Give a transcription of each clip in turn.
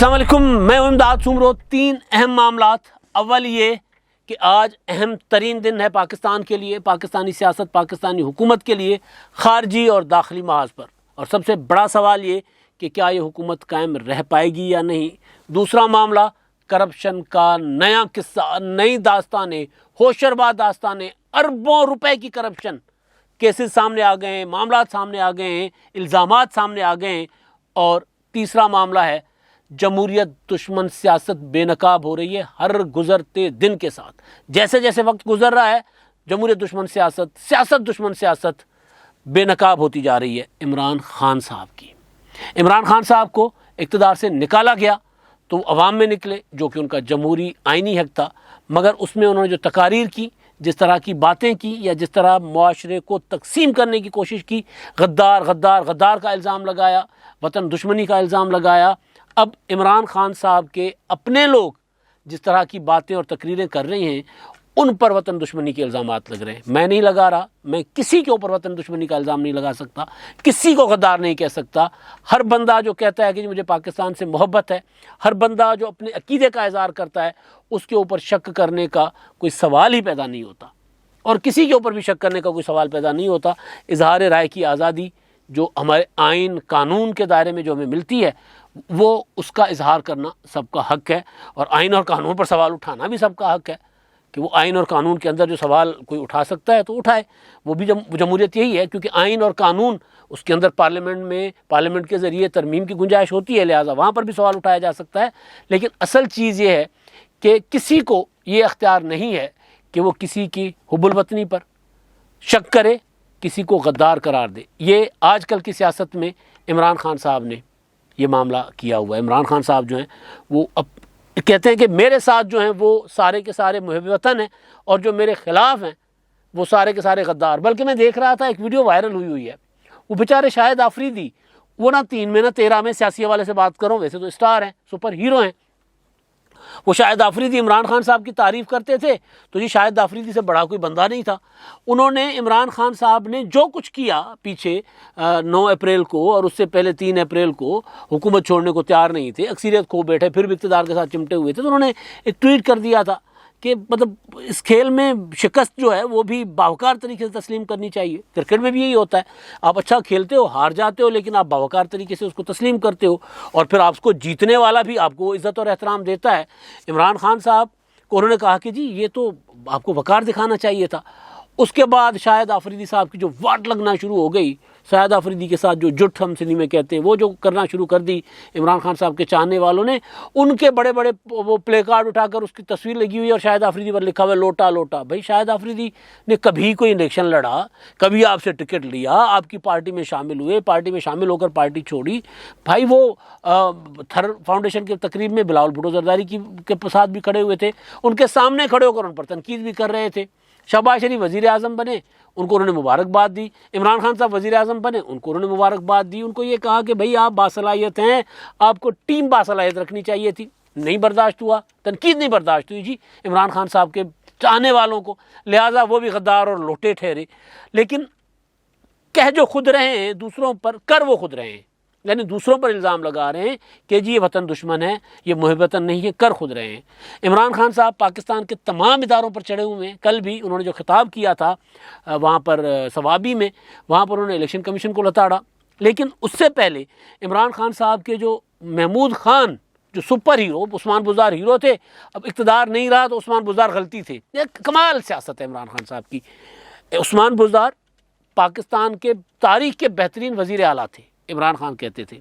السلام علیکم، میں ہوں امداد سومرو۔ تین اہم معاملات۔ اول یہ کہ آج اہم ترین دن ہے پاکستان کے لیے، پاکستانی سیاست، پاکستانی حکومت کے لیے، خارجی اور داخلی محاذ پر، اور سب سے بڑا سوال یہ کہ کیا یہ حکومت قائم رہ پائے گی یا نہیں۔ دوسرا معاملہ کرپشن کا نیا قصہ، نئی داستانیں، ہوشربا داستانیں، اربوں روپے کی کرپشن کیسز سامنے آ گئے ہیں، معاملات سامنے آ گئے ہیں، الزامات سامنے آ گئے ہیں۔ اور تیسرا معاملہ ہے جمہوریت دشمن سیاست بے نقاب ہو رہی ہے ہر گزرتے دن کے ساتھ۔ جیسے جیسے وقت گزر رہا ہے جمہوریت دشمن سیاست دشمن سیاست بے نقاب ہوتی جا رہی ہے۔ عمران خان صاحب کی، عمران خان صاحب کو اقتدار سے نکالا گیا تو وہ عوام میں نکلے، جو کہ ان کا جمہوری آئینی حق تھا، مگر اس میں انہوں نے جو تقاریر کی، جس طرح کی باتیں کی، یا جس طرح معاشرے کو تقسیم کرنے کی کوشش کی، غدار غدار غدار کا الزام لگایا، وطن دشمنی کا الزام لگایا۔ اب عمران خان صاحب کے اپنے لوگ جس طرح کی باتیں اور تقریریں کر رہے ہیں، ان پر وطن دشمنی کے الزامات لگ رہے ہیں۔ میں نہیں لگا رہا، میں کسی کے اوپر وطن دشمنی کا الزام نہیں لگا سکتا، کسی کو غدار نہیں کہہ سکتا۔ ہر بندہ جو کہتا ہے کہ مجھے پاکستان سے محبت ہے، ہر بندہ جو اپنے عقیدے کا اظہار کرتا ہے، اس کے اوپر شک کرنے کا کوئی سوال ہی پیدا نہیں ہوتا، اور کسی کے اوپر بھی شک کرنے کا کوئی سوال پیدا نہیں ہوتا۔ اظہار رائے کی آزادی جو ہمارے آئین قانون کے دائرے میں جو ہمیں ملتی ہے، وہ اس کا اظہار کرنا سب کا حق ہے، اور آئین اور قانون پر سوال اٹھانا بھی سب کا حق ہے کہ وہ آئین اور قانون کے اندر جو سوال کوئی اٹھا سکتا ہے تو اٹھائے۔ وہ بھی جمہوریت یہی ہے، کیونکہ آئین اور قانون اس کے اندر پارلیمنٹ کے ذریعے ترمیم کی گنجائش ہوتی ہے، لہٰذا وہاں پر بھی سوال اٹھایا جا سکتا ہے۔ لیکن اصل چیز یہ ہے کہ کسی کو یہ اختیار نہیں ہے کہ وہ کسی کی حب الوطنی پر شک کرے، کسی کو غدار قرار دے۔ یہ آج کل کی سیاست میں عمران خان صاحب نے یہ معاملہ کیا ہوا ہے۔ عمران خان صاحب جو ہیں وہ اب کہتے ہیں کہ میرے ساتھ جو ہیں وہ سارے کے سارے محب وطن ہیں، اور جو میرے خلاف ہیں وہ سارے کے سارے غدار۔ بلکہ میں دیکھ رہا تھا ایک ویڈیو وائرل ہوئی ہے، وہ بیچارے شاہد آفریدی، وہ نہ 3 میں نہ 13 میں، سیاسی حوالے سے بات کروں، ویسے تو اسٹار ہیں، سپر ہیرو ہیں، وہ شاہد آفریدی عمران خان صاحب کی تعریف کرتے تھے تو جی شاہد آفریدی سے بڑا کوئی بندہ نہیں تھا۔ انہوں نے عمران خان صاحب نے جو کچھ کیا پیچھے 9 اپریل کو، اور اس سے پہلے 3 اپریل کو حکومت چھوڑنے کو تیار نہیں تھے، اکثریت کھو بیٹھے، پھر بھی اقتدار کے ساتھ چمٹے ہوئے تھے، تو انہوں نے ایک ٹویٹ کر دیا تھا کہ مطلب اس کھیل میں شکست جو ہے وہ بھی باوقار طریقے سے تسلیم کرنی چاہیے۔ کرکٹ میں بھی یہی ہوتا ہے، آپ اچھا کھیلتے ہو، ہار جاتے ہو، لیکن آپ باوقار طریقے سے اس کو تسلیم کرتے ہو، اور پھر آپ کو جیتنے والا بھی آپ کو عزت اور احترام دیتا ہے۔ عمران خان صاحب کو انہوں نے کہا کہ جی یہ تو آپ کو وقار دکھانا چاہیے تھا۔ اس کے بعد شاہد آفریدی صاحب کی جو واٹ لگنا شروع ہو گئی، شاہد آفریدی کے ساتھ جو جٹ ہم سندھی میں کہتے ہیں، وہ جو کرنا شروع کر دی عمران خان صاحب کے چاہنے والوں نے، ان کے بڑے بڑے وہ پلے کارڈ اٹھا کر اس کی تصویر لگی ہوئی ہے، اور شاہد آفریدی پر لکھا ہوا ہے لوٹا لوٹا۔ بھائی شاہد آفریدی نے کبھی کوئی الیکشن لڑا، کبھی آپ سے ٹکٹ لیا، آپ کی پارٹی میں شامل ہوئے، پارٹی میں شامل ہو کر پارٹی چھوڑی؟ بھائی وہ تھر فاؤنڈیشن کی تقریب میں بلاول بھٹو زرداری کے ساتھ بھی کھڑے ہوئے تھے، ان کے سامنے کھڑے ہو کر ان پر تنقید بھی کر رہے تھے۔ شہباز شریف وزیر اعظم بنے، ان کو انہوں نے مبارکباد دی۔ عمران خان صاحب وزیر اعظم بنے، ان کو انہوں نے مبارکباد دی۔ ان کو یہ کہا کہ بھئی آپ باصلاحیت ہیں، آپ کو ٹیم باصلاحیت رکھنی چاہیے تھی۔ نہیں برداشت ہوا، تنقید نہیں برداشت ہوئی جی عمران خان صاحب کے چاہنے والوں کو، لہٰذا وہ بھی غدار اور لوٹے ٹھہرے۔ لیکن کہہ جو خود رہے ہیں دوسروں پر، کر وہ خود رہے ہیں، یعنی دوسروں پر الزام لگا رہے ہیں کہ جی یہ وطن دشمن ہے، یہ محب وطن نہیں ہے، کر خود رہے ہیں۔ عمران خان صاحب پاکستان کے تمام اداروں پر چڑھے ہوئے ہیں۔ کل بھی انہوں نے جو خطاب کیا تھا وہاں پر ثوابی میں، وہاں پر انہوں نے الیکشن کمیشن کو لتاڑا۔ لیکن اس سے پہلے عمران خان صاحب کے جو محمود خان جو super hero, Usman Buzdar hero تھے، اب اقتدار نہیں رہا تو عثمان بزدار غلطی تھے۔ یہ کمال سیاست ہے عمران خان صاحب کی۔ عثمان بزدار پاکستان کے تاریخ کے بہترین وزیر اعلیٰ تھے، عمران خان کہتے تھے۔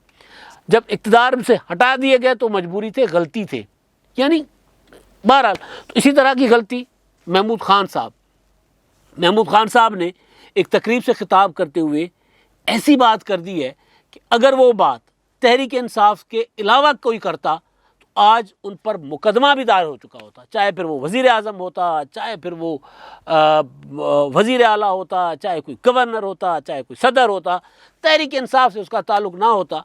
جب اقتدار سے ہٹا دیے گئے تو مجبوری تھے، غلطی تھے، یعنی بہرحال۔ تو اسی طرح کی غلطی محمود خان صاحب نے ایک تقریب سے خطاب کرتے ہوئے ایسی بات کر دی ہے کہ اگر وہ بات تحریک انصاف کے علاوہ کوئی کرتا تو آج ان پر مقدمہ بھی دائر ہو چکا ہوتا، چاہے پھر وہ وزیر اعظم ہوتا، چاہے پھر وہ وزیر اعلیٰ ہوتا، چاہے کوئی گورنر ہوتا، چاہے کوئی صدر ہوتا، تحریک انصاف سے اس کا تعلق نہ ہوتا،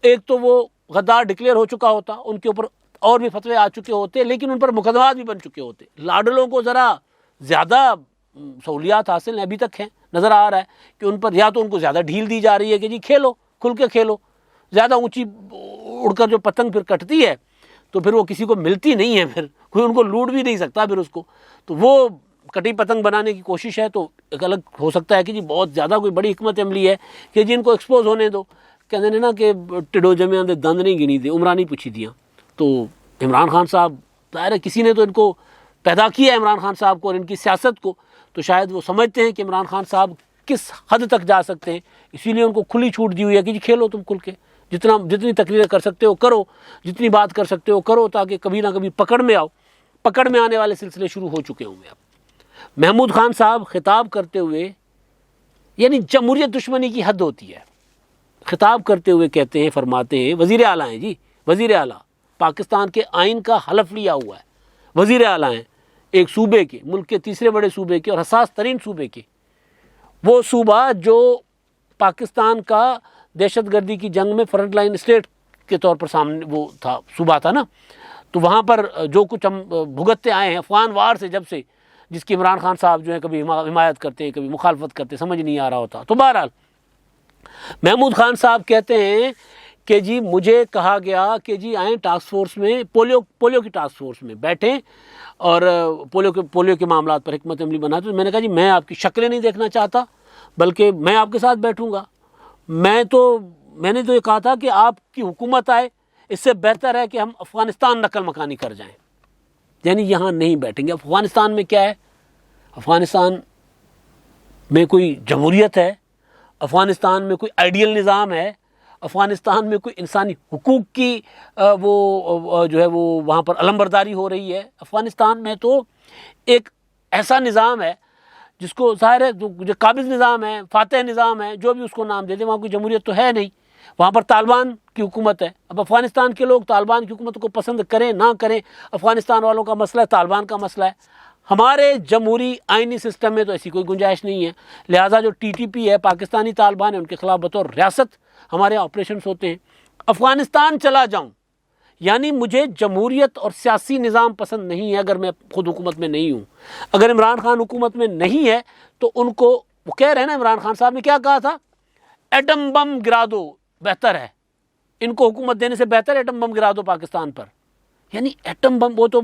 ایک تو وہ غدار ڈکلیئر ہو چکا ہوتا، ان کے اوپر اور بھی فتوے آ چکے ہوتے، لیکن ان پر مقدمات بھی بن چکے ہوتے۔ لاڈلوں کو ذرا زیادہ سہولیات حاصل ابھی تک ہیں، نظر آ رہا ہے کہ ان پر یا تو ان کو زیادہ ڈھیل دی جا رہی ہے کہ جی کھیلو، کھل کے کھیلو، زیادہ اونچی اڑ کر جو پتنگ پھر کٹتی ہے تو پھر وہ کسی کو ملتی نہیں ہے، پھر کوئی ان کو لوٹ بھی نہیں سکتا پھر اس کو، تو وہ کٹی پتنگ بنانے کی کوشش ہے۔ تو ایک الگ ہو سکتا ہے کہ جی بہت زیادہ کوئی بڑی حکمت عملی ہے کہ جن کو ایکسپوز ہونے دو، کہتے ہیں نا کہ ٹڈو جمیاں دے دند نہیں گنی دے، عمرہ نہیں پوچھی دیاں۔ تو عمران خان صاحب ظاہر ہے کسی نے تو ان کو پیدا کیا ہے، عمران خان صاحب کو اور ان کی سیاست کو، تو شاید وہ سمجھتے ہیں کہ عمران خان صاحب کس حد تک جا سکتے ہیں، اسی لیے ان کو کھلی چھوٹ دی ہوئی ہے کہ جی کھیلو تم کھل کے، جتنی تقریریں کر سکتے ہو کرو، جتنی بات کر سکتے ہو کرو، تاکہ کبھی نہ کبھی پکڑ میں آؤ۔ پکڑ میں آنے والے سلسلے شروع ہو چکے ہوں گے اب۔ محمود خان صاحب خطاب کرتے ہوئے، یعنی جمہوریت دشمنی کی حد ہوتی ہے، خطاب کرتے ہوئے کہتے ہیں، فرماتے ہیں، وزیر اعلیٰ ہیں جی، وزیر اعلیٰ پاکستان کے آئین کا حلف لیا ہوا ہے، وزیر اعلیٰ ہیں ایک صوبے کے، ملک کے تیسرے بڑے صوبے کے اور حساس ترین صوبے کے، وہ صوبہ جو پاکستان کا دہشت گردی کی جنگ میں فرنٹ لائن اسٹیٹ کے طور پر سامنے وہ تھا، صوبہ تھا نا، تو وہاں پر جو کچھ ہم بھگتتے آئے ہیں افغان وار سے، جب سے، جس کی عمران خان صاحب جو ہے کبھی حمایت کرتے ہیں کبھی مخالفت کرتے، سمجھ نہیں آ رہا ہوتا۔ تو بہرحال محمود خان صاحب کہتے ہیں کہ جی مجھے کہا گیا کہ جی آئیں ٹاسک فورس میں، پولیو کی ٹاسک فورس میں بیٹھیں اور پولیو کے معاملات پر حکمت عملی بنا۔ تو میں نے کہا جی میں آپ کی شکلیں نہیں دیکھنا چاہتا، بلکہ میں آپ کے ساتھ بیٹھوں گا۔ میں نے تو یہ کہا تھا کہ آپ کی حکومت آئے، اس سے بہتر ہے کہ ہم افغانستان نقل مکانی کر جائیں، یعنی یہاں نہیں بیٹھیں گے۔ افغانستان میں کیا ہے؟ افغانستان میں کوئی جمہوریت ہے؟ افغانستان میں کوئی آئیڈیل نظام ہے؟ افغانستان میں کوئی انسانی حقوق کی وہ جو ہے وہ وہاں پر علمبرداری ہو رہی ہے؟ افغانستان میں تو ایک ایسا نظام ہے جس کو ظاہر ہے جو قابض نظام ہے، فاتح نظام ہے، جو بھی اس کو نام دے دیں، وہاں کوئی جمہوریت تو ہے نہیں، وہاں پر طالبان کی حکومت ہے۔ اب افغانستان کے لوگ طالبان کی حکومت کو پسند کریں نہ کریں، افغانستان والوں کا مسئلہ ہے، طالبان کا مسئلہ ہے۔ ہمارے جمہوری آئینی سسٹم میں تو ایسی کوئی گنجائش نہیں ہے، لہٰذا جو ٹی ٹی پی ہے، پاکستانی طالبان ہے، ان کے خلاف بطور ریاست ہمارے آپریشنز ہوتے ہیں۔ افغانستان چلا جاؤں یعنی مجھے جمہوریت اور سیاسی نظام پسند نہیں ہے اگر میں خود حکومت میں نہیں ہوں۔ اگر عمران خان حکومت میں نہیں ہے تو ان کو، وہ کہہ رہے ہیں نا، عمران خان صاحب نے کیا کہا تھا؟ ایٹم بم گرا دو بہتر ہے، ان کو حکومت دینے سے بہتر ایٹم بم گرا دو پاکستان پر۔ یعنی ایٹم بم، وہ تو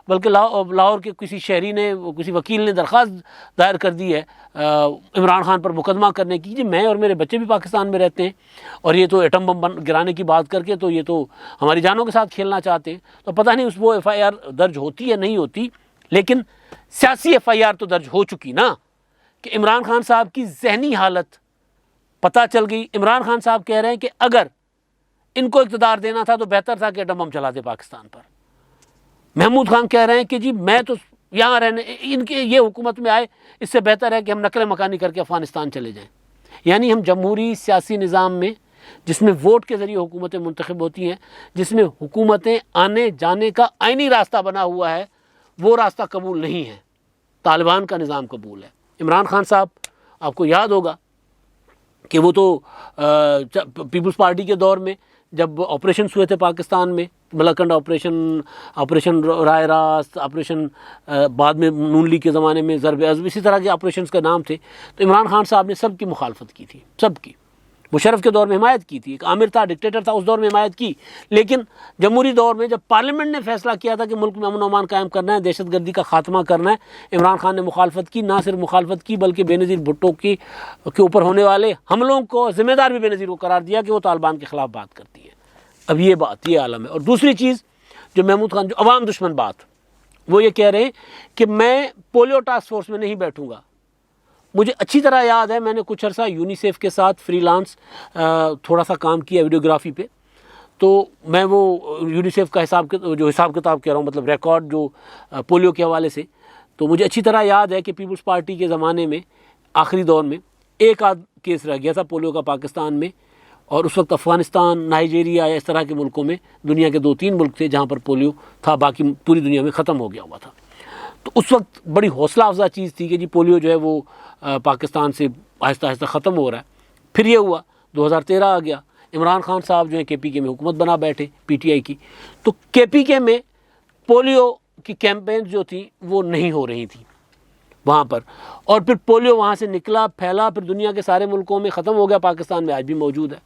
بلکہ لاہور کے کسی شہری نے، کسی وکیل نے درخواست دائر کر دی ہے عمران خان پر مقدمہ کرنے کی، جی میں اور میرے بچے بھی پاکستان میں رہتے ہیں اور یہ تو ایٹم بم گرانے کی بات کر کے تو یہ تو ہماری جانوں کے ساتھ کھیلنا چاہتے ہیں۔ تو پتہ نہیں اس وہ ایف آئی آر درج ہوتی یا نہیں ہوتی، لیکن سیاسی ایف آئی آر تو درج ہو چکی نا، کہ عمران خان صاحب کی ذہنی حالت پتہ چل گئی۔ عمران خان صاحب کہہ رہے ہیں کہ اگر ان کو اقتدار دینا تھا تو بہتر تھا کہ ایٹم بم چلا دے پاکستان پر۔ محمود خان کہہ رہے ہیں کہ جی میں تو یہاں رہنے، ان کے یہ حکومت میں آئے، اس سے بہتر ہے کہ ہم نقل مکانی کر کے افغانستان چلے جائیں۔ یعنی ہم جمہوری سیاسی نظام میں، جس میں ووٹ کے ذریعے حکومتیں منتخب ہوتی ہیں، جس میں حکومتیں آنے جانے کا آئینی راستہ بنا ہوا ہے، وہ راستہ قبول نہیں ہے، طالبان کا نظام قبول ہے۔ عمران خان صاحب، آپ کو یاد ہوگا کہ وہ تو پیپلز پارٹی کے دور میں جب آپریشنز ہوئے تھے پاکستان میں، ملکنڈ آپریشن رائے راست، آپریشن بعد میں نون لیگ کے زمانے میں ضرب عضب، اسی طرح کے آپریشنز کا نام تھے، تو عمران خان صاحب نے سب کی مخالفت کی تھی، سب کی۔ مشرف کے دور میں حمایت کی تھی، ایک عامر تھا، ڈکٹیٹر تھا، اس دور میں حمایت کی، لیکن جمہوری دور میں جب پارلیمنٹ نے فیصلہ کیا تھا کہ ملک میں امن و امان قائم کرنا ہے، دہشت گردی کا خاتمہ کرنا ہے، عمران خان نے مخالفت کی۔ نہ صرف مخالفت کی بلکہ بے نظیر بھٹو کے اوپر ہونے والے حملوں کو ذمہ دار بھی بے نظیر کو قرار دیا کہ وہ طالبان کے خلاف بات کرتی ہے۔ اب یہ بات، یہ عالم ہے۔ اور دوسری چیز جو محمود خان، جو عوام دشمن بات، وہ یہ کہہ رہے ہیں کہ میں پولیو ٹاسک فورس میں نہیں بیٹھوں گا۔ مجھے اچھی طرح یاد ہے، میں نے کچھ عرصہ یونیسیف کے ساتھ فری لانس تھوڑا سا کام کیا ویڈیوگرافی پہ، تو میں وہ یونیسیف کا حساب کتاب کہہ رہا ہوں، مطلب ریکارڈ جو پولیو کے حوالے سے، تو مجھے اچھی طرح یاد ہے کہ پیپلز پارٹی کے زمانے میں آخری دور میں ایک آدھ کیس رہ گیا تھا پولیو کا پاکستان میں، اور اس وقت افغانستان، نائجیریا یا اس طرح کے ملکوں میں، دنیا کے 2-3 ملک تھے جہاں پر پولیو تھا، باقی پوری دنیا میں ختم ہو گیا ہوا تھا۔ تو اس وقت بڑی حوصلہ افزا چیز تھی کہ جی پولیو جو ہے وہ پاکستان سے آہستہ آہستہ ختم ہو رہا ہے۔ پھر یہ ہوا 2013 آ گیا، عمران خان صاحب جو ہیں کے پی کے میں حکومت بنا بیٹھے، پی ٹی آئی کی، تو کے پی کے میں پولیو کی کیمپین جو تھیں وہ نہیں ہو رہی تھیں وہاں پر، اور پھر پولیو وہاں سے نکلا، پھیلا، پھر دنیا کے سارے ملکوں میں ختم ہو گیا، پاکستان میں آج بھی موجود ہے۔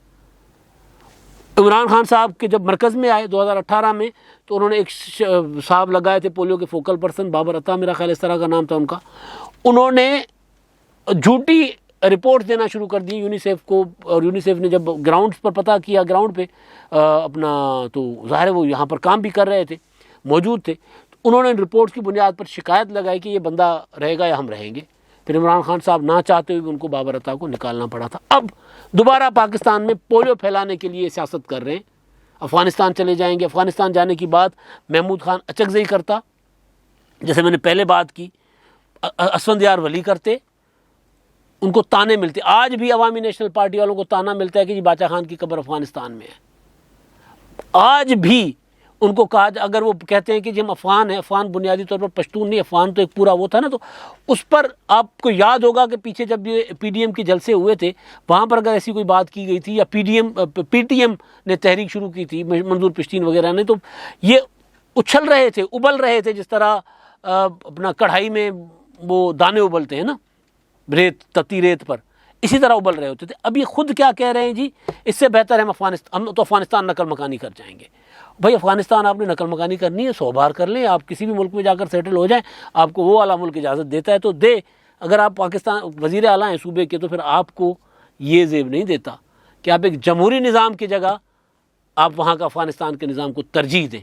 عمران خان صاحب کے جب مرکز میں آئے 2018 میں تو انہوں نے ایک صاحب لگائے تھے پولیو کے فوکل پرسن، بابر عطا میرا خیال اس طرح کا نام تھا ان کا. انہوں نے جھوٹی رپورٹ دینا شروع کر دی یونیسیف کو، اور یونیسیف نے جب گراؤنڈز پر پتہ کیا گراؤنڈ پہ اپنا، تو ظاہر ہے وہ یہاں پر کام بھی کر رہے تھے، موجود تھے، تو انہوں نے ان رپورٹس کی بنیاد پر شکایت لگائی کہ یہ بندہ رہے گا یا ہم رہیں گے. پھر عمران خان صاحب نہ چاہتے ہوئے ان کو بابر عطا کو نکالنا پڑا تھا. اب دوبارہ پاکستان میں پولیو پھیلانے کے لیے سیاست کر رہے ہیں، افغانستان چلے جائیں گے. افغانستان جانے کی بات محمود خان اچکزئی کرتا، جیسے میں نے پہلے بات کی، اسفندیار ولی کرتے، ان کو تانے ملتے. آج بھی عوامی نیشنل پارٹی والوں کو تانا ملتا ہے کہ جی باچا خان کی قبر افغانستان میں ہے. آج بھی ان کو کہا، اگر وہ کہتے ہیں کہ جی ہم افغان ہیں، افغان بنیادی طور پر پشتون نہیں، افغان تو ایک پورا وہ تھا نا، تو اس پر آپ کو یاد ہوگا کہ پیچھے جب یہ پی ڈی ایم کے جلسے ہوئے تھے وہاں پر اگر ایسی کوئی بات کی گئی تھی، یا پی ٹی ایم نے تحریک شروع کی تھی، منظور پشتین وغیرہ نے، تو یہ اچھل رہے تھے، ابل رہے تھے، جس طرح اپنا کڑھائی میں وہ دانے ابلتے ہیں نا ریت، تتی ریت پر، اسی طرح ابل رہے ہوتے تھے. اب یہ خود کیا کہہ رہے ہیں جی اس سے بہتر ہے ہم تو افغانستان نقل مکانی کر جائیں گے. بھائی افغانستان آپ نے نقل مکانی کرنی ہے، 100 بار کر لیں، آپ کسی بھی ملک میں جا کر سیٹل ہو جائیں، آپ کو وہ والا ملک اجازت دیتا ہے تو دے. اگر آپ پاکستان وزیر اعلیٰ ہیں صوبے کے تو پھر آپ کو یہ زیب نہیں دیتا کہ آپ ایک جمہوری نظام کی جگہ آپ وہاں کا افغانستان کے نظام کو ترجیح دیں.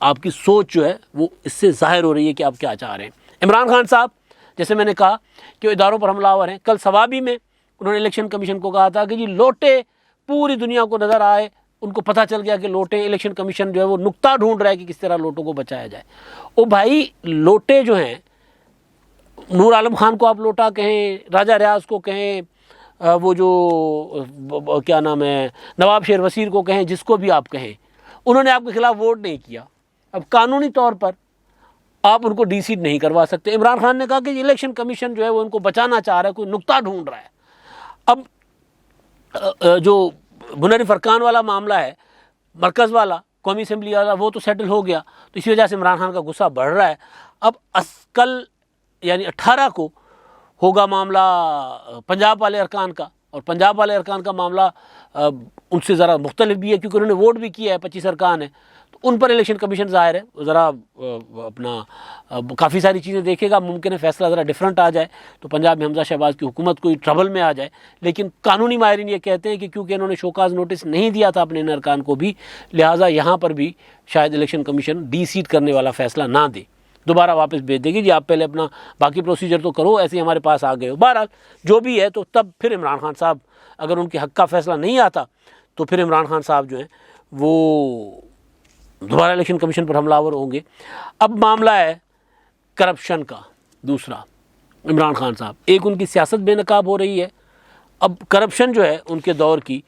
آپ کی سوچ جو ہے وہ اس سے ظاہر ہو رہی ہے کہ آپ کیا چاہ رہے ہیں. عمران خان صاحب جیسے میں نے کہا کہ وہ اداروں پر حملہ آور ہیں. کل سوابی میں انہوں نے الیکشن کمیشن کو کہا تھا کہ جی لوٹے پوری دنیا کو نظر آئے، ان کو پتہ چل گیا کہ لوٹے، الیکشن کمیشن جو ہے وہ نقطہ ڈھونڈ رہا ہے کہ کس طرح لوٹوں کو بچایا جائے. او بھائی لوٹے جو ہیں، نور عالم خان کو آپ لوٹا کہیں، راجہ ریاض کو کہیں، وہ جو کیا نام ہے نواب شیر وزیر کو کہیں، جس کو بھی آپ کہیں، انہوں نے آپ کے خلاف ووٹ نہیں کیا. اب قانونی طور پر آپ ان کو ڈی سیٹ نہیں کروا سکتے. عمران خان نے کہا کہ الیکشن کمیشن جو ہے وہ ان کو بچانا چاہ رہا ہے، کوئی نقطہ ڈھونڈ رہا ہے. اب جو بنری فرقان والا معاملہ ہے، مرکز والا، قومی اسمبلی والا، وہ تو سیٹل ہو گیا، تو اسی وجہ سے عمران خان کا غصہ بڑھ رہا ہے. اب کل یعنی 18 کو ہوگا معاملہ پنجاب والے ارکان کا، اور پنجاب والے ارکان کا معاملہ ان سے ذرا مختلف بھی ہے کیونکہ انہوں نے ووٹ بھی کیا ہے، 25 ارکان ہیں، تو ان پر الیکشن کمیشن ظاہر ہے ذرا اپنا کافی ساری چیزیں دیکھے گا. ممکن ہے فیصلہ ذرا ڈیفرنٹ آ جائے تو پنجاب میں حمزہ شہباز کی حکومت کوئی ٹربل میں آ جائے. لیکن قانونی ماہرین یہ کہتے ہیں کہ کیونکہ انہوں نے شوکاز نوٹس نہیں دیا تھا اپنے ان ارکان کو بھی، لہٰذا یہاں پر بھی شاید الیکشن کمیشن ڈی سیٹ کرنے والا فیصلہ نہ دے، دوبارہ واپس بھیج دے گی جی آپ پہلے اپنا باقی پروسیجر تو کرو، ایسے ہی ہمارے پاس آ گئے ہو. بہرحال جو بھی ہے، تو تب پھر عمران خان صاحب اگر ان کے حق کا فیصلہ نہیں آتا تو پھر عمران خان صاحب جو ہیں وہ دوبارہ الیکشن کمیشن پر حملہ آور ہوں گے. اب معاملہ ہے کرپشن کا دوسرا. عمران خان صاحب ایک ان کی سیاست بے نقاب ہو رہی ہے. اب کرپشن جو ہے ان کے دور کی،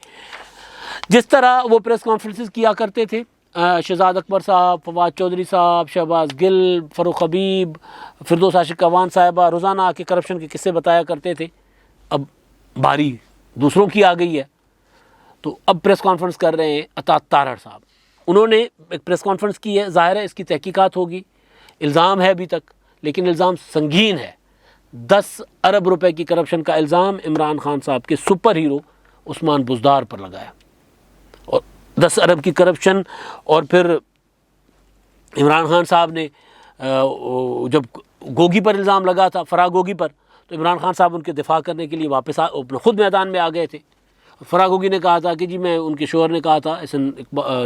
جس طرح وہ پریس کانفرنسز کیا کرتے تھے، شہزاد اکبر صاحب، فواد چودھری صاحب، شہباز گل، فاروق حبیب، فردوس عاشق اعوان صاحبہ روزانہ آ کے کرپشن کے قصے بتایا کرتے تھے. اب باری دوسروں کی آ گئی ہے، تو اب پریس کانفرنس کر رہے ہیں اطاعت تارڑ صاحب. انہوں نے ایک پریس کانفرنس کی ہے، ظاہر ہے اس کی تحقیقات ہوگی. الزام ہے ابھی تک، لیکن الزام سنگین ہے. 10 ارب روپے کی کرپشن کا الزام عمران خان صاحب کے سپر ہیرو عثمان بزدار پر لگایا. اور 10 ارب کی کرپشن، اور پھر عمران خان صاحب نے جب گوگی پر الزام لگا تھا، فرا گوگی پر، تو عمران خان صاحب ان کے دفاع کرنے کے لیے واپس خود میدان میں آ گئے تھے. فرا گوگی نے کہا تھا کہ جی میں، ان کے شوہر نے کہا تھا احسن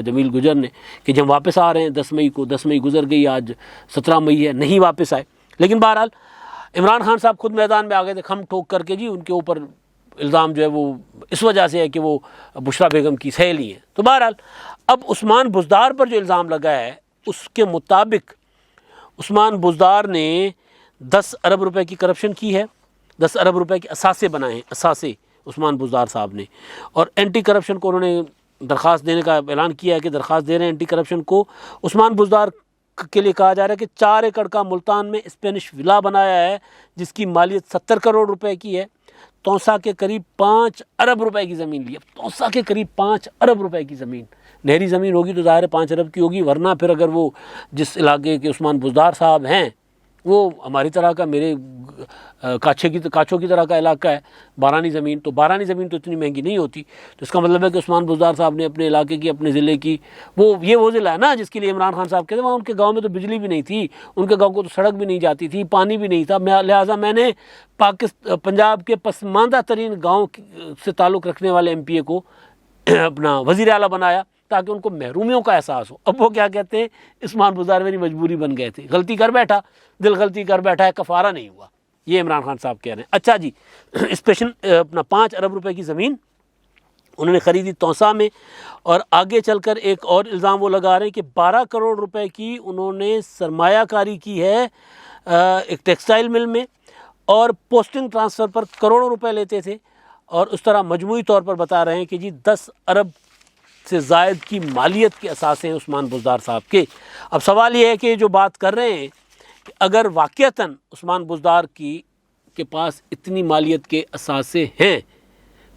جمیل گجر نے کہ جب واپس آ رہے ہیں 10 مئی کو، 10 مئی گزر گئی، آج 17 مئی ہے، نہیں واپس آئے. لیکن بہرحال عمران خان صاحب خود میدان میں آ گئے تھے کھم ٹھوک کر کے، جی ان کے اوپر الزام جو ہے وہ اس وجہ سے ہے کہ وہ بشرا بیگم کی سہیلی ہیں. تو بہرحال اب عثمان بزدار پر جو الزام لگا ہے، اس کے مطابق عثمان بزدار نے 10 ارب روپے کی کرپشن کی ہے. 10 ارب روپے کے اثاثے بنائے ہیں، اثاثے عثمان بزدار صاحب نے. اور اینٹی کرپشن کو انہوں نے درخواست دینے کا اعلان کیا ہے کہ درخواست دے رہے ہیں اینٹی کرپشن کو. عثمان بزدار کے لیے کہا جا رہا ہے کہ 4 ایکڑ کا ملتان میں اسپینش ولا بنایا ہے جس کی مالیت 70 کروڑ روپے کی ہے. توسا کے قریب 5 ارب روپے کی زمین لی. اب توسا کے قریب 5 ارب روپے کی زمین، نہری زمین ہوگی تو ظاہر ہے 5 ارب کی ہوگی، ورنہ پھر اگر وہ جس علاقے کے عثمان بزدار صاحب ہیں وہ ہماری طرح کا میرے کاچھوں کی طرح کا علاقہ ہے بارانی زمین، تو بارانی زمین تو اتنی مہنگی نہیں ہوتی، تو اس کا مطلب ہے کہ عثمان بزدار صاحب نے اپنے علاقے کی، اپنے ضلع کی، وہ ضلع ہے نا جس کے لیے عمران خان صاحب کہتے ہیں، وہاں ان کے گاؤں میں تو بجلی بھی نہیں تھی، ان کے گاؤں کو تو سڑک بھی نہیں جاتی تھی، پانی بھی نہیں تھا، لہٰذا میں نے پنجاب کے پسماندہ ترین گاؤں سے تعلق رکھنے والے ایم پی اے کو اپنا وزیر اعلیٰ بنایا تاکہ ان کو محرومیوں کا احساس ہو۔ اب وہ کیا کہتے ہیں، عثمان بزدار میری مجبوری بن گئے تھے، غلطی کر بیٹھا، دل غلطی کر بیٹھا ہے، کفارہ نہیں ہوا، یہ عمران خان صاحب کہہ رہے ہیں۔ اچھا جی، اسپیشل اپنا 5 ارب روپے کی زمین انہوں نے خریدی توسا میں، اور آگے چل کر ایک اور الزام وہ لگا رہے ہیں کہ 12 کروڑ روپے کی انہوں نے سرمایہ کاری کی ہے ایک ٹیکسٹائل مل میں، اور پوسٹنگ ٹرانسفر پر کروڑوں روپے لیتے تھے، اور اس طرح مجموعی طور پر بتا رہے ہیں کہ جی 10 ارب سے زائد کی مالیت کے اثاثے ہیں عثمان بزدار صاحب کے۔ اب سوال یہ ہے کہ جو بات کر رہے ہیں کہ اگر واقعتاً عثمان بزدار کے پاس اتنی مالیت کے اثاثے ہیں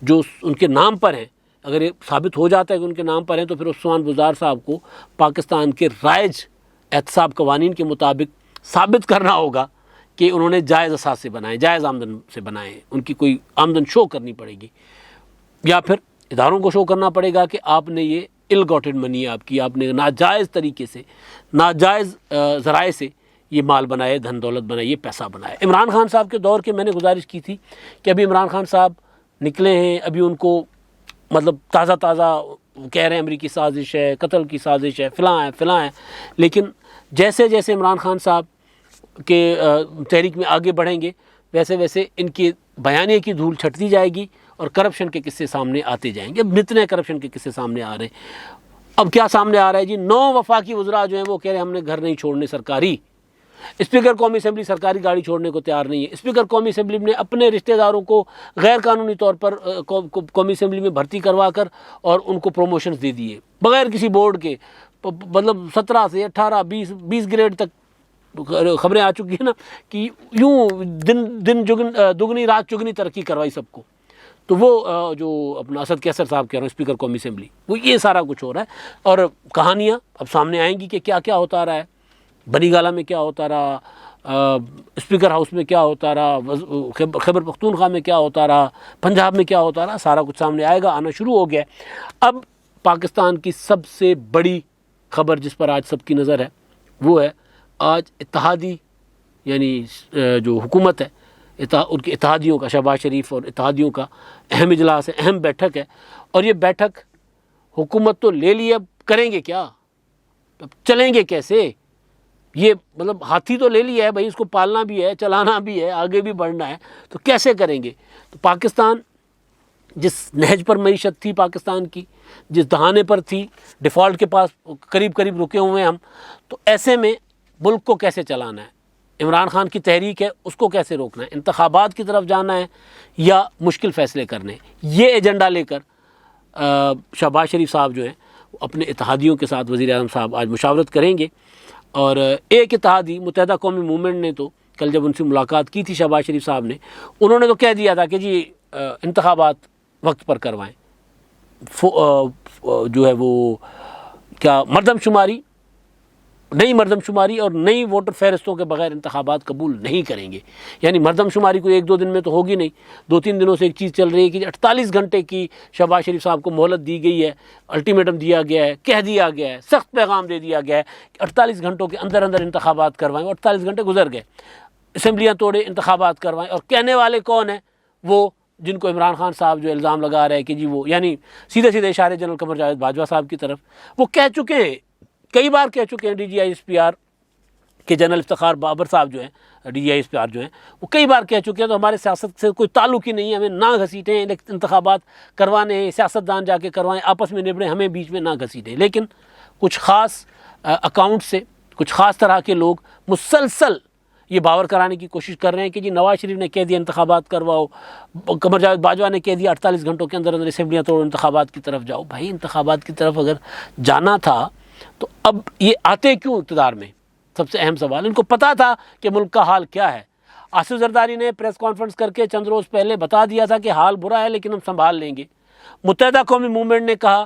جو ان کے نام پر ہیں، اگر یہ ثابت ہو جاتا ہے کہ ان کے نام پر ہیں، تو پھر عثمان بزدار صاحب کو پاکستان کے رائج احتساب قوانین کے مطابق ثابت کرنا ہوگا کہ انہوں نے جائز اثاثے بنائے، جائز آمدن سے بنائے ہیں، ان کی کوئی آمدن شو کرنی پڑے گی، یا پھر اداروں کو شو کرنا پڑے گا کہ آپ نے یہ ال گاٹڈ منی آپ نے ناجائز طریقے سے، ناجائز ذرائع سے یہ مال بنائے، دھن دولت بنائے، یہ پیسہ بنائے۔ عمران خان صاحب کے دور کے میں نے گزارش کی تھی کہ ابھی عمران خان صاحب نکلے ہیں، ابھی ان کو مطلب تازہ کہہ رہے ہیں امریکی سازش ہے، قتل کی سازش ہے، فلاں ہے، لیکن جیسے جیسے عمران خان صاحب کے تحریک میں آگے بڑھیں گے ویسے ویسے ان کی بیانیے کی دھول چھٹتی جائے گی اور کرپشن کے قصے سامنے آتے جائیں گے۔ اب اتنے کرپشن کے قصے سامنے آ رہے ہیں، اب کیا سامنے آ رہا ہے جی، 9 وفاقی وزراء جو ہیں وہ کہہ رہے ہیں ہم نے گھر نہیں چھوڑنے سرکاری۔ اسپیکر قومی اسمبلی سرکاری گاڑی چھوڑنے کو تیار نہیں ہے۔ اسپیکر قومی اسمبلی نے اپنے رشتہ داروں کو غیر قانونی طور پر قومی اسمبلی میں بھرتی کروا کر اور ان کو پروموشنز دے دیے بغیر کسی بورڈ کے، مطلب 17 سے 18 20 گریڈ تک خبریں آ چکی ہیں نا کہ یوں دن دگنی رات چگنی ترقی کروائی سب کو۔ تو وہ جو اپنا اسد کیسر صاحب کہہ رہے ہیں اسپیکر قومی اسمبلی، وہ یہ سارا کچھ ہو رہا ہے، اور کہانیاں اب سامنے آئیں گی کہ کیا کیا ہوتا رہا ہے، بنی گالہ میں کیا ہوتا رہا، اسپیکر ہاؤس میں کیا ہوتا رہا، خیبر پختونخوا میں کیا ہوتا رہا، پنجاب میں کیا ہوتا رہا، سارا کچھ سامنے آئے گا، آنا شروع ہو گیا ہے۔ اب پاکستان کی سب سے بڑی خبر جس پر آج سب کی نظر ہے وہ ہے آج اتحادی، یعنی جو حکومت ہے ان کے اتحادیوں کا، شہباز شریف اور اتحادیوں کا اہم اجلاس ہے، اہم بیٹھک ہے، اور یہ بیٹھک حکومت تو لے لی، اب کریں گے کیا، اب چلیں گے کیسے، یہ مطلب ہاتھی تو لے لیا ہے بھائی، اس کو پالنا بھی ہے، چلانا بھی ہے، آگے بھی بڑھنا ہے، تو کیسے کریں گے۔ تو پاکستان جس نہج پر معیشت تھی پاکستان کی، جس دہانے پر تھی، ڈیفالٹ کے پاس قریب رکے ہوئے ہیں ہم، تو ایسے میں ملک کو کیسے چلانا ہے، عمران خان کی تحریک ہے اس کو کیسے روکنا ہے، انتخابات کی طرف جانا ہے یا مشکل فیصلے کرنے ہیں، یہ ایجنڈا لے کر شہباز شریف صاحب جو ہیں اپنے اتحادیوں کے ساتھ وزیر اعظم صاحب آج مشاورت کریں گے۔ اور ایک اتحادی متحدہ قومی موومنٹ نے تو کل جب ان سے ملاقات کی تھی شہباز شریف صاحب نے، انہوں نے تو کہہ دیا تھا کہ جی انتخابات وقت پر کروائیں، جو ہے وہ کیا نئی مردم شماری اور نئی ووٹر فہرستوں کے بغیر انتخابات قبول نہیں کریں گے۔ یعنی مردم شماری کو 1-2 دن میں تو ہوگی نہیں، 2-3 دنوں سے ایک چیز چل رہی ہے کہ 48 گھنٹے کی شہباز شریف صاحب کو مہلت دی گئی ہے، الٹیمیٹم دیا گیا ہے، کہہ دیا گیا ہے، سخت پیغام دے دیا گیا ہے کہ 48 گھنٹوں کے اندر انتخابات کروائیں، 48 گھنٹے گزر گئے، اسمبلیاں توڑے، انتخابات کروائیں، اور کہنے والے کون ہیں، وہ جن کو عمران خان صاحب جو الزام لگا رہے ہیں کہ جی وہ، یعنی سیدھے اشارے جنرل قمر جاوید باجوہ صاحب کی طرف، وہ کہہ چکے ہیں، کئی بار کہہ چکے ہیں، DGI-SPR کے جنرل افتخار بابر صاحب جو ہیں، DGI-SPR جو ہیں، وہ کئی بار کہہ چکے ہیں، تو ہمارے سیاست سے کوئی تعلق ہی نہیں ہے، ہمیں نہ گھسیٹیں، انتخابات کروانے ہیں، سیاستدان جا کے کروائیں، آپس میں نبڑیں، ہمیں بیچ میں نہ گھسیٹیں۔ لیکن کچھ خاص اکاؤنٹ سے کچھ خاص طرح کے لوگ مسلسل یہ باور کرانے کی کوشش کر رہے ہیں کہ جی نواز شریف نے کہہ دیا انتخابات کرواؤ، قمر جاوید باجوہ نے کہہ دیا 48 گھنٹوں کے اندر اسمبلیاں توڑو، انتخابات کی طرف جاؤ۔ بھائی انتخابات کی طرف اگر جانا تھا تو اب یہ آتے کیوں اقتدار میں؟ سب سے اہم سوال، ان کو پتا تھا کہ ملک کا حال کیا ہے۔ آصف زرداری نے پریس کانفرنس کر کے چند روز پہلے بتا دیا تھا کہ حال برا ہے لیکن ہم سنبھال لیں گے۔ متحدہ قومی موومنٹ نے کہا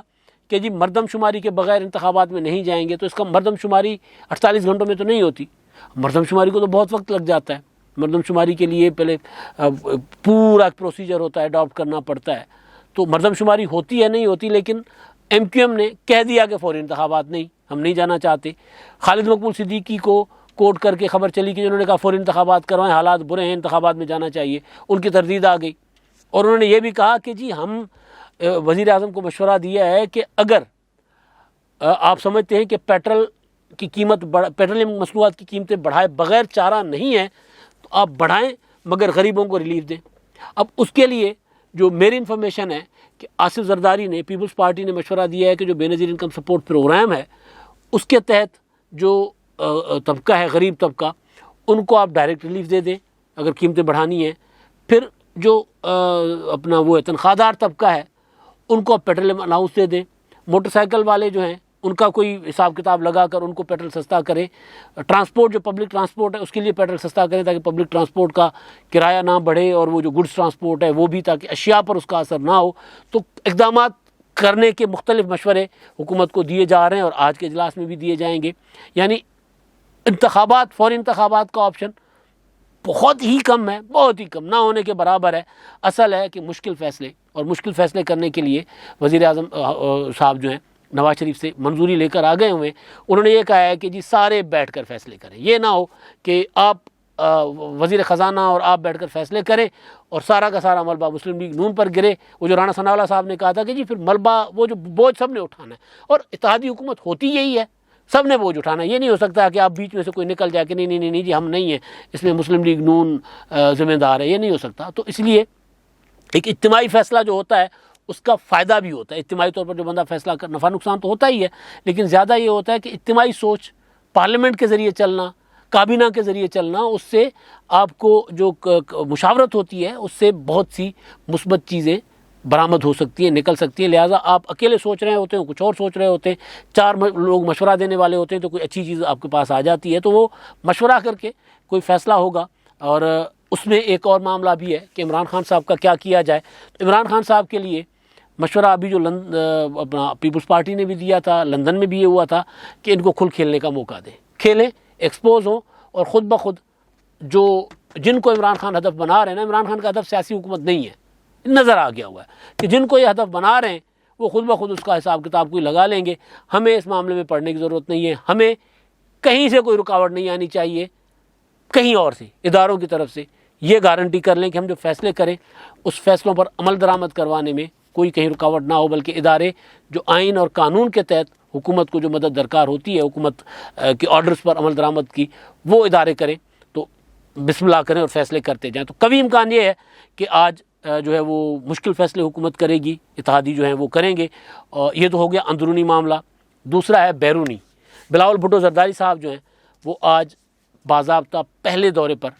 کہ جی مردم شماری کے بغیر انتخابات میں نہیں جائیں گے، تو اس کا مردم شماری 48 گھنٹوں میں تو نہیں ہوتی، مردم شماری کو تو بہت وقت لگ جاتا ہے، مردم شماری کے لیے پہلے پورا پروسیجر ہوتا ہے، اڈاپٹ کرنا پڑتا ہے. تو مردم شماری ہوتی ہے نہیں ہوتی، لیکن ایم کیو ایم نے کہہ دیا کہ فوری انتخابات نہیں، ہم نہیں جانا چاہتے. خالد مقبول صدیقی کو کوٹ کر کے خبر چلی کہ انہوں نے کہا فوری انتخابات کروائیں، حالات برے ہیں، انتخابات میں جانا چاہیے. ان کی تردید آ گئی، اور انہوں نے یہ بھی کہا کہ جی ہم وزیر اعظم کو مشورہ دیا ہے کہ اگر آپ سمجھتے ہیں کہ پیٹرول کی قیمت پیٹرولیم مصنوعات کی قیمتیں بڑھائے بغیر چارہ نہیں ہے تو آپ بڑھائیں، مگر غریبوں کو ریلیف دیں. اب اس کے لیے جو میری انفارمیشن ہے کہ آصف زرداری نے، پیپلز پارٹی نے مشورہ دیا ہے کہ جو بے نظیر انکم سپورٹ پروگرام ہے اس کے تحت جو طبقہ ہے، غریب طبقہ، ان کو آپ ڈائریکٹ ریلیف دے دیں اگر قیمتیں بڑھانی ہیں. پھر جو اپنا وہ ہے تنخواہ دار طبقہ ہے ان کو آپ پیٹرولیم الاؤنس دے دیں. موٹر سائیکل والے جو ہیں ان کا کوئی حساب کتاب لگا کر ان کو پیٹرول سستا کریں. ٹرانسپورٹ جو پبلک ٹرانسپورٹ ہے اس کے لیے پیٹرول سستا کریں تاکہ پبلک ٹرانسپورٹ کا کرایہ نہ بڑھے، اور وہ جو گڈس ٹرانسپورٹ ہے وہ بھی تاکہ اشیاء پر اس کا اثر نہ ہو. تو اقدامات کرنے کے مختلف مشورے حکومت کو دیے جا رہے ہیں اور آج کے اجلاس میں بھی دیے جائیں گے. یعنی انتخابات، فوری انتخابات کا آپشن بہت ہی کم ہے، بہت ہی کم، نہ ہونے کے برابر ہے. اصل ہے کہ مشکل فیصلے، اور مشکل فیصلے کرنے کے لیے وزیر اعظم صاحب جو ہیں نواز شریف سے منظوری لے کر آ گئے ہوئے. انہوں نے یہ کہا ہے کہ جی سارے بیٹھ کر فیصلے کریں، یہ نہ ہو کہ آپ وزیر خزانہ اور آپ بیٹھ کر فیصلے کریں اور سارا کا سارا ملبہ مسلم لیگ نون پر گرے. وہ جو رانا ثناء اللہ صاحب نے کہا تھا کہ جی پھر ملبہ، وہ جو بوجھ سب نے اٹھانا ہے، اور اتحادی حکومت ہوتی یہی ہے، سب نے بوجھ اٹھانا ہے. یہ نہیں ہو سکتا کہ آپ بیچ میں سے کوئی نکل جائے کہ نہیں نہیں نہیں جی ہم نہیں ہیں، اس میں مسلم لیگ نون ذمہ دار ہے، یہ نہیں ہو سکتا. تو اس لیے ایک اجتماعی فیصلہ جو ہوتا ہے اس کا فائدہ بھی ہوتا ہے. اجتماعی طور پر جو بندہ فیصلہ کر، نفع نقصان تو ہوتا ہی ہے، لیکن زیادہ یہ ہوتا ہے کہ اجتماعی سوچ، پارلیمنٹ کے ذریعے چلنا، کابینہ کے ذریعے چلنا، اس سے آپ کو جو مشاورت ہوتی ہے اس سے بہت سی مثبت چیزیں برآمد ہو سکتی ہیں، نکل سکتی ہیں. لہٰذا آپ اکیلے سوچ رہے ہوتے ہیں، کچھ اور سوچ رہے ہوتے ہیں، چار لوگ مشورہ دینے والے ہوتے ہیں تو کوئی اچھی چیز آپ کے پاس آ جاتی ہے، تو وہ مشورہ کر کے کوئی فیصلہ ہوگا. اور اس میں ایک اور معاملہ بھی ہے کہ عمران خان صاحب کا کیا کیا جائے. تو عمران خان صاحب کے لیے مشورہ ابھی جو اپنا پیپلز پارٹی نے بھی دیا تھا، لندن میں بھی یہ ہوا تھا کہ ان کو کھل کھیلنے کا موقع دیں، کھیلیں، ایکسپوز ہوں، اور خود بخود جو جن کو عمران خان ہدف بنا رہے ہیں نا، عمران خان کا ہدف سیاسی حکومت نہیں ہے، نظر آ گیا ہوا ہے کہ جن کو یہ ہدف بنا رہے ہیں وہ خود بخود اس کا حساب کتاب کوئی لگا لیں گے. ہمیں اس معاملے میں پڑھنے کی ضرورت نہیں ہے، ہمیں کہیں سے کوئی رکاوٹ نہیں آنی چاہیے، کہیں اور سے، اداروں کی طرف سے یہ گارنٹی کر لیں کہ ہم جو فیصلے کریں اس فیصلوں پر عمل درآمد کروانے میں کوئی کہیں رکاوٹ نہ ہو، بلکہ ادارے جو آئین اور قانون کے تحت حکومت کو جو مدد درکار ہوتی ہے، حکومت کے آرڈرز پر عمل درآمد کی، وہ ادارے کریں. تو بسم اللہ کریں اور فیصلے کرتے جائیں. تو کبھی امکان یہ ہے کہ آج جو ہے وہ مشکل فیصلے حکومت کرے گی، اتحادی جو ہیں وہ کریں گے. اور یہ تو ہو گیا اندرونی معاملہ. دوسرا ہے بیرونی. بلاول بھٹو زرداری صاحب جو ہیں وہ آج باضابطہ پہلے دورے پر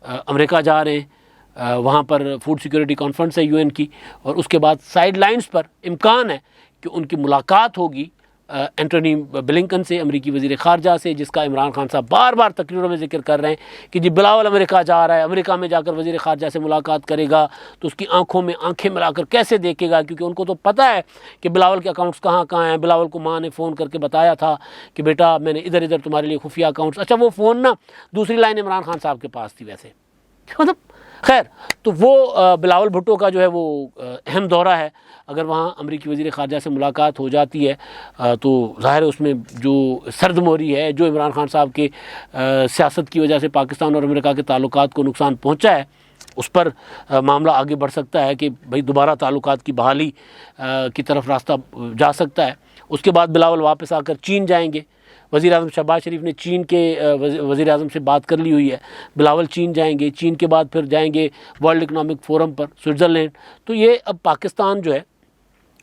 امریکہ جا رہے ہیں. وہاں پر فوڈ سیکورٹی کانفرنس ہے UN کی، اور اس کے بعد سائیڈ لائنز پر امکان ہے کہ ان کی ملاقات ہوگی اینٹونی بلنکن سے، امریکی وزیر خارجہ سے، جس کا عمران خان صاحب بار بار تقریروں میں ذکر کر رہے ہیں کہ جی بلاول امریکہ جا رہا ہے، امریکہ میں جا کر وزیر خارجہ سے ملاقات کرے گا تو اس کی آنکھوں میں آنکھیں ملا کر کیسے دیکھے گا، کیونکہ ان کو تو پتہ ہے کہ بلاول کے اکاؤنٹس کہاں کہاں ہیں. بلاول کو ماں نے فون کر کے بتایا تھا کہ بیٹا میں نے ادھر ادھر تمہارے لیے خفیہ اکاؤنٹس. اچھا وہ فون نا دوسری لائن عمران خان صاحب کے پاس تھی ویسے، مطلب خیر. تو وہ بلاول بھٹو کا جو ہے وہ اہم دورہ ہے. اگر وہاں امریکی وزیر خارجہ سے ملاقات ہو جاتی ہے تو ظاہر ہے اس میں جو سرد موری ہے، جو عمران خان صاحب کے سیاست کی وجہ سے پاکستان اور امریکہ کے تعلقات کو نقصان پہنچا ہے، اس پر معاملہ آگے بڑھ سکتا ہے کہ بھئی دوبارہ تعلقات کی بحالی کی طرف راستہ جا سکتا ہے. اس کے بعد بلاول واپس آ کر چین جائیں گے. وزیر اعظم شہباز شریف نے چین کے وزیر اعظم سے بات کر لی ہوئی ہے. بلاول چین جائیں گے، چین کے بعد پھر جائیں گے ورلڈ اکنامک فورم پر سوئٹزرلینڈ. تو یہ اب پاکستان جو ہے،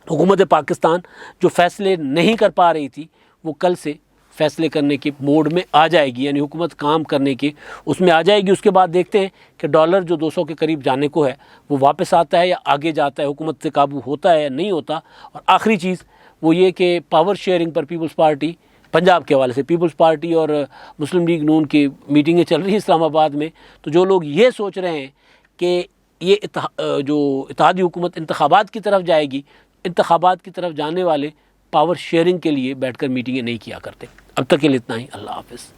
حکومت پاکستان جو فیصلے نہیں کر پا رہی تھی وہ کل سے فیصلے کرنے کے موڈ میں آ جائے گی، یعنی حکومت کام کرنے کے اس میں آ جائے گی. اس کے بعد دیکھتے ہیں کہ ڈالر جو 200 کے قریب جانے کو ہے وہ واپس آتا ہے یا آگے جاتا ہے، حکومت سے قابو ہوتا ہے یا نہیں ہوتا. اور آخری چیز وہ یہ کہ پاور شیئرنگ پر پیپلز پارٹی پنجاب کے حوالے سے، پیپلز پارٹی اور مسلم لیگ نون کی میٹنگیں چل رہی ہیں اسلام آباد میں. تو جو لوگ یہ سوچ رہے ہیں کہ یہ جو اتحادی حکومت انتخابات کی طرف جائے گی، انتخابات کی طرف جانے والے پاور شیئرنگ کے لیے بیٹھ کر میٹنگیں نہیں کیا کرتے. اب تک کے لیے اتنا ہی. اللہ حافظ.